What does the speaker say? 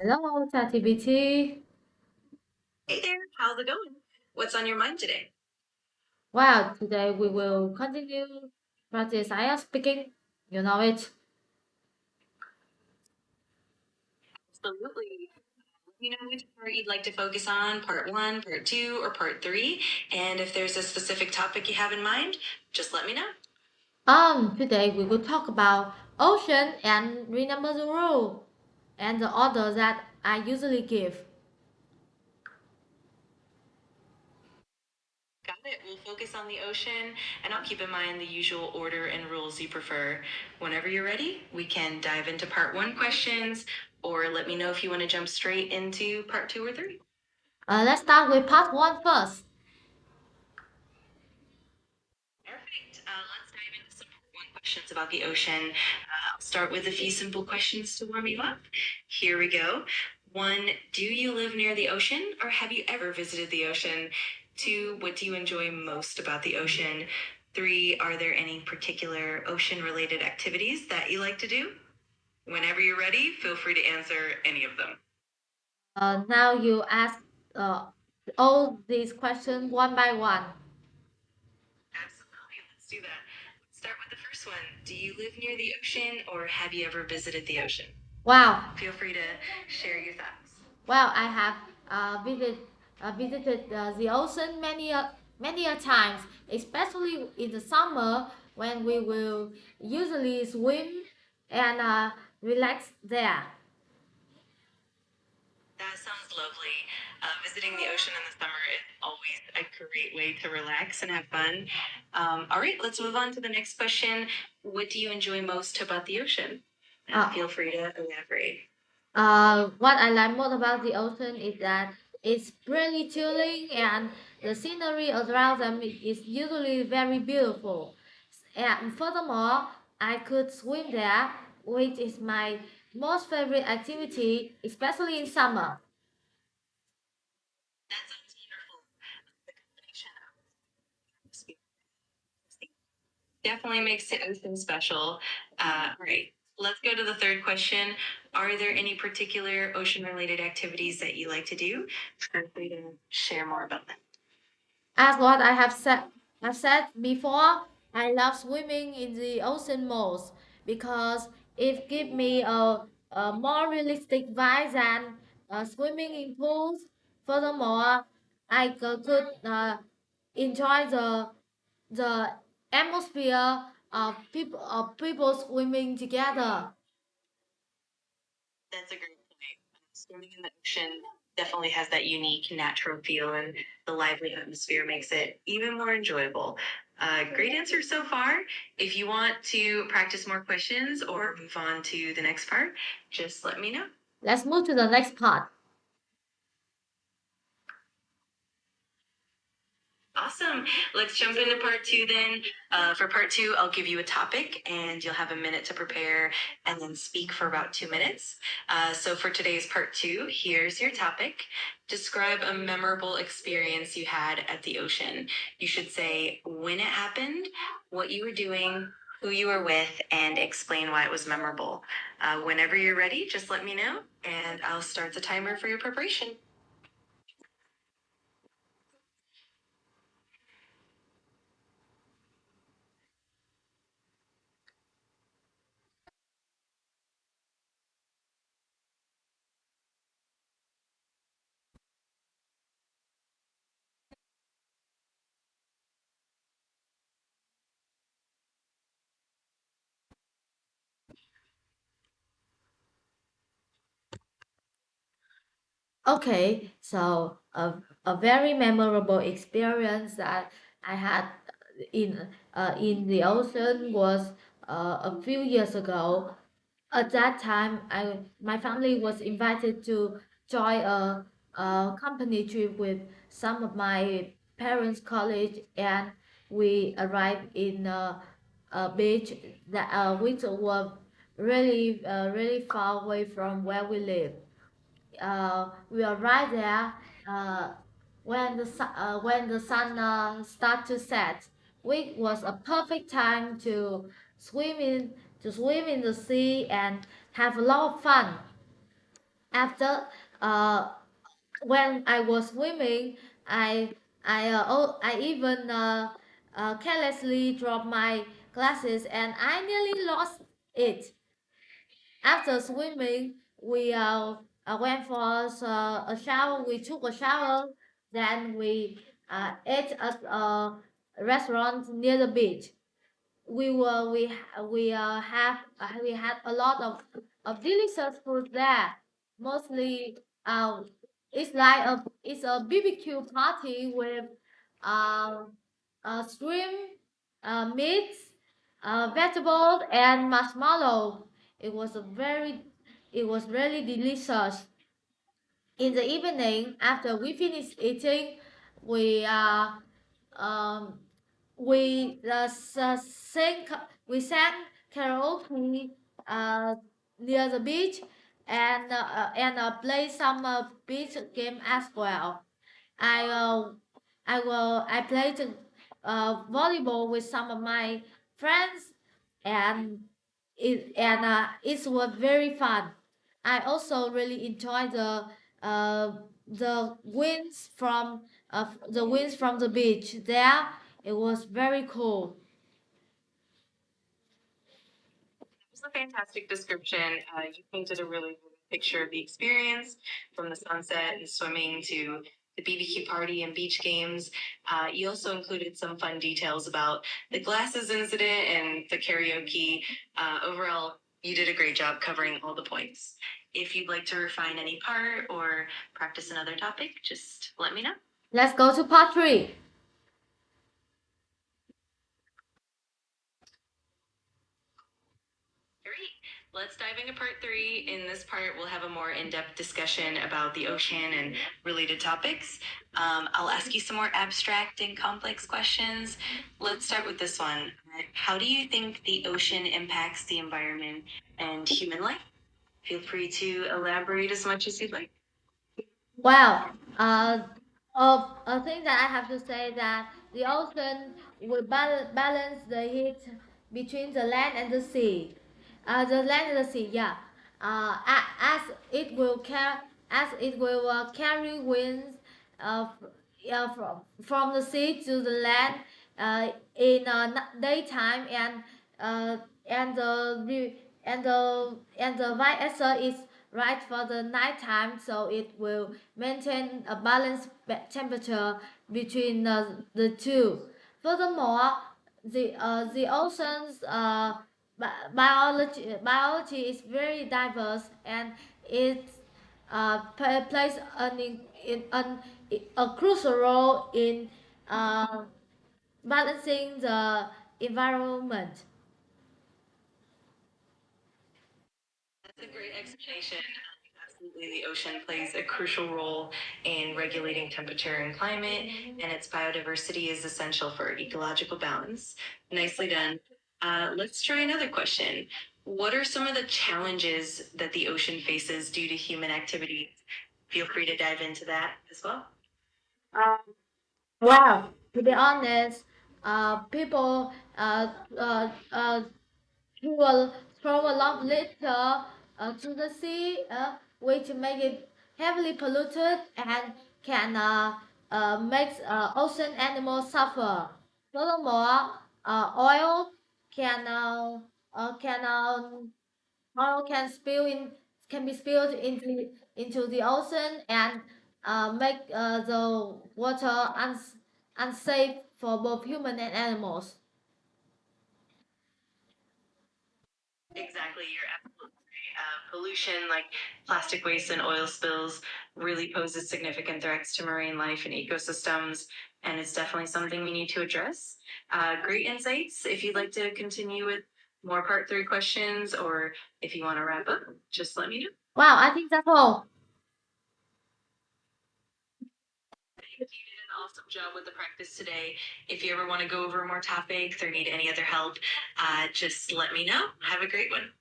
Hello, ChatGPT. Hey there, how's it going? What's on your mind today? Wow, today we will continue practice IELTS speaking. You know it. Absolutely. Let me know which part you'd like to focus on, part one, part two, or part three. And if there's a specific topic you have in mind, just let me know. Today we will talk about ocean and remember the rule and the order that I usually give. Got it. We'll focus on the ocean, and I'll keep in mind the usual order and rules you prefer. Whenever you're ready, we can dive into part one questions, or let me know if you want to jump straight into part two or three. Let's start with part one first. Perfect. Let's dive into some part one questions about the ocean. I'll start with a few simple questions to warm you up. Here we go. One, do you live near the ocean or have you ever visited the ocean? Two, what do you enjoy most about the ocean? Three, are there any particular ocean related activities that you like to do? Whenever you're ready, feel free to answer any of them. Now you ask uh, all these questions one by one. Absolutely. Let's do that. Let's start with the first one. Do you live near the ocean or have you ever visited the ocean? Wow, Feel free to share your thoughts. well, I have visited the ocean many a times, especially in the summer when we will usually swim and relax there. That sounds lovely. Visiting the ocean in the summer is always a great way to relax and have fun. All right, let's move on to the next question. What do you enjoy most about the ocean? Uh, Feel free to elaborate. what I like most about the ocean is that it's really chilling and the scenery around them is usually very beautiful. And furthermore, I could swim there, which is my most favorite activity, especially in summer. That sounds wonderful. The combination of definitely makes the ocean special. All right, let's go to the third question. Are there any particular ocean related activities that you like to do? Feel free to share more about them. As what I've said before, I love swimming in the ocean most because it gives me a more realistic vibe than swimming in pools. Furthermore, I could enjoy the atmosphere of people swimming together. That's a great point. Swimming in the ocean definitely has that unique natural feel, and the lively atmosphere makes it even more enjoyable. Great answer so far. If you want to practice more questions or move on to the next part, just let me know. Let's move to the next part. Awesome. Let's jump into part two then. For part two, I'll give you a topic and you'll have a minute to prepare and then speak for about 2 minutes. So for today's part two, here's your topic. Describe a memorable experience you had at the ocean. You should say when it happened, what you were doing, who you were with, and explain why it was memorable. Whenever you're ready, just let me know and I'll start the timer for your preparation. Okay, so a very memorable experience that I had in the ocean was a few years ago. At that time, my family was invited to join a company trip with some of my parents' college, and we arrived in a beach that which was really far away from where we live. We arrived there uh, when the sun start to set, which was a perfect time swim in to swim in the sea and have a lot of fun. After when I was swimming, I even carelessly dropped my glasses and I nearly lost it. After swimming, we went for a shower. We took a shower. Then we ate at a restaurant near the beach. We had a lot of delicious food there. Mostly, it's a BBQ party with uh, shrimp, meats, vegetables, and marshmallow. It was a very, it was really delicious. In the evening, after we finished eating, we um, we sang karaoke uh, near the beach and play some beach game as well. I I played volleyball with some of my friends and it was very fun. I also really enjoy the winds from the winds from the beach there. It was very cool. Was a fantastic description. You painted a really vivid picture of the experience from the sunset and swimming to the BBQ party and beach games. You also included some fun details about the glasses incident and the karaoke. Overall, you did a great job covering all the points. If you'd like to refine any part or practice another topic, just let me know. Let's go to part 3. Great. Let's dive into part 3. In this part, we'll have a more in depth discussion about the ocean and related topics. I'll ask you some more abstract and complex questions. Let's start with this one. How do you think the ocean impacts the environment and human life? Feel free to elaborate as much as you'd like. Well, a thing that I have to say that the ocean will balance the heat between the land and the sea. The land and the sea, yeah. As it will carry winds yeah, from the sea to the land in daytime uh, and the re- and the vice versa is right for the nighttime, so it will maintain a balanced temperature between the two. Furthermore, the ocean's biology is very diverse and it plays a crucial role in uh, balancing the environment. That's a great explanation. Absolutely, the ocean plays a crucial role in regulating temperature and climate, and its biodiversity is essential for ecological balance. Nicely done. Let's try another question. What are some of the challenges that the ocean faces due to human activity? Feel free to dive into that as well. Wow. To be honest, people who will throw a lot of litter to the sea, which make it heavily polluted and can make ocean animals suffer. Furthermore, oil can uh, can uh, oil can be spilled into the ocean and make the water unsafe for both human and animals. Exactly, you're absolutely right. Pollution like plastic waste and oil spills really poses significant threats to marine life and ecosystems, and it's definitely something we need to address. Great insights. If you'd like to continue with more part 3 questions, or if you want to wrap up, just let me know. Wow, I think that's all. You did an awesome job with the practice today. If you ever want to go over more topics or need any other help, just let me know. Have a great one.